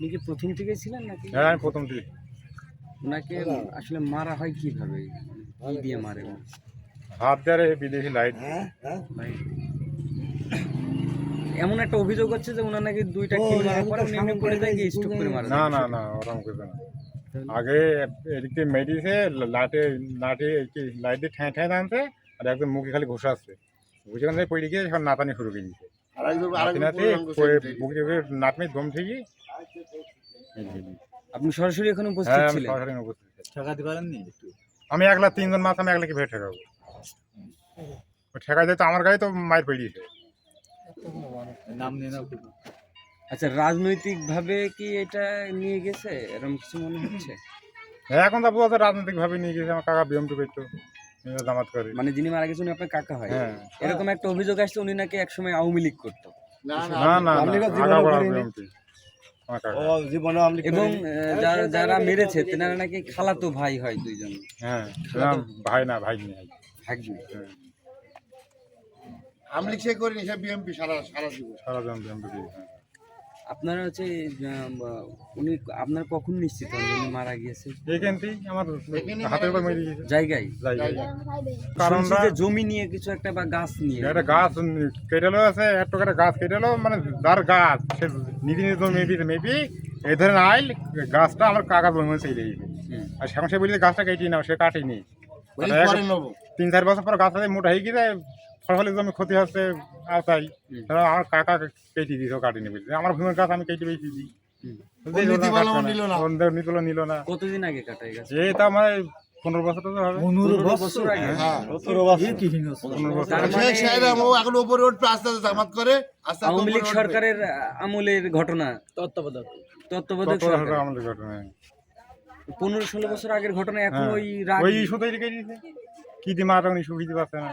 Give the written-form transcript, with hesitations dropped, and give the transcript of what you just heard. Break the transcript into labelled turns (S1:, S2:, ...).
S1: আপনি কি প্রথম থেকেই ছিলেন নাকি?
S2: হ্যাঁ আমি প্রথম থেকে।
S1: ওনাকে আসলে মারা হয় কিভাবে? কি দিয়ে মারে?
S2: হাত দেওয়ারে বিদেশি লাইট।
S1: ভাই, এমন একটা অভিযোগ হচ্ছে যে ওনার নাকি 2টা কিল মারার পরে উনি এমনি পড়ে যায় গিয়ে স্ট্রোক করে মারা
S2: না
S1: যায়।
S2: না না ওরকম কিছু না। আগে এদিক থেকে মেডিসে লাঠি লাইট দিয়ে ঠ্যাঁ ঠ্যাঁ টানছে আর একদম মুখে খালি ঘষা আসছে। ঘুষে কান পড়ে গিয়ে এখন নাতানি শুরু করে দিয়েছে। নাতি বুকে নাতনি দম থেকে।
S1: আপনি সরাসরি এখানে উপস্থিত
S2: হ্যাঁ আমি
S1: ছিলেন?
S2: সরাসরি উপস্থিত ছিলাম।
S3: ঠেকাতে পারেননি একটু?
S2: আমি একলা 3 জন মাছ আমি একলা কিভাবে ঠেকাবো? ঠেকাই তো আমার গায়ে তো মায়ের পেড়িয়েছে।
S3: নাম নিয়ে নাও।
S1: আচ্ছা, রাজনৈতিক ভাবে কি এটা নিয়ে গেছে এরকম কিছু মনে হচ্ছে?
S2: হ্যাঁ এখন তো বোঝা রাজনৈতিক ভাবে নিয়ে গেছে। আমার কাকা বিএমপি করতো জামাত করে।
S1: মানে যিনি মারা গেছেন উনি আপনার কাকা হয়?
S2: হ্যাঁ
S1: এরকম একটা অভিযোগ আসছে উনি নাকি একসময় আওয়ামী লীগ করতো
S2: না না বিএমপি আমার কাকা।
S1: এবং যারা মেরেছে তেনারা নাকি খালাতো ভাই হয় দুইজন।
S2: হ্যাঁ ভাই না ভাই নেই।
S1: ভাগ্নি।
S2: হ্যাঁ
S4: আমলিক সে করিনি, সে বিএমপি সারা জীবন।
S2: সারা জন বিএমপি।
S1: আপনারা হচ্ছে উনি আপনার কখন নিশ্চিত হন যে উনি মারা গিয়েছে?
S2: এইখানতেই আমার হাতের উপর মেরে দিয়েছে
S1: জায়গায়?
S2: কারণ
S1: শুনছি যে জমি নিয়ে কিছু একটা বা গাছ নিয়ে।
S2: একটা গাছ কেটেলো আছে, একটা করে গাছ কেটেলো, মানে যার গাছ সে নিজে নিজে মেবি এই ধরনের আইল গাছটা আমার কাকা জমি সেই দিয়েছে। আর সেখন সে বলি গাছটা কেটে নাও, সে কাটেনি। 3-4 বছর পর গাছটা মোটা হয়ে গিয়ে ফসলের জমি ক্ষতি হচ্ছে আওতাই। আমার কাকা কেটে দিয়েছে, কাটেনি বলছে। আমার ভূমির গাছ আমি কেটে বেশি দিই। নিল না।
S1: কতদিন আগে কাটা গেছে?
S2: এটা আমার 15 বছর তো হবে।
S1: 15 বছর আগে?
S4: হ্যাঁ,
S1: তার মানে
S4: এখন উপরে উঠবে, আস্তে আস্তে জামাত করে, আস্তে আস্তে
S1: আওয়ামী লীগ
S4: উপরে উঠবে।
S1: সরকারের আমলের ঘটনা, তত্ত্বাবধায়ক সরকার।
S2: আমাদের ঘটনা
S1: 15-16 বছর আগের ঘটনা এখন ওই রাগ
S2: ওই ইস্যুতেই রেখে দিয়েছে। কি দিয়ে মারা তখন ইস্যু কিছু পাচ্ছে না।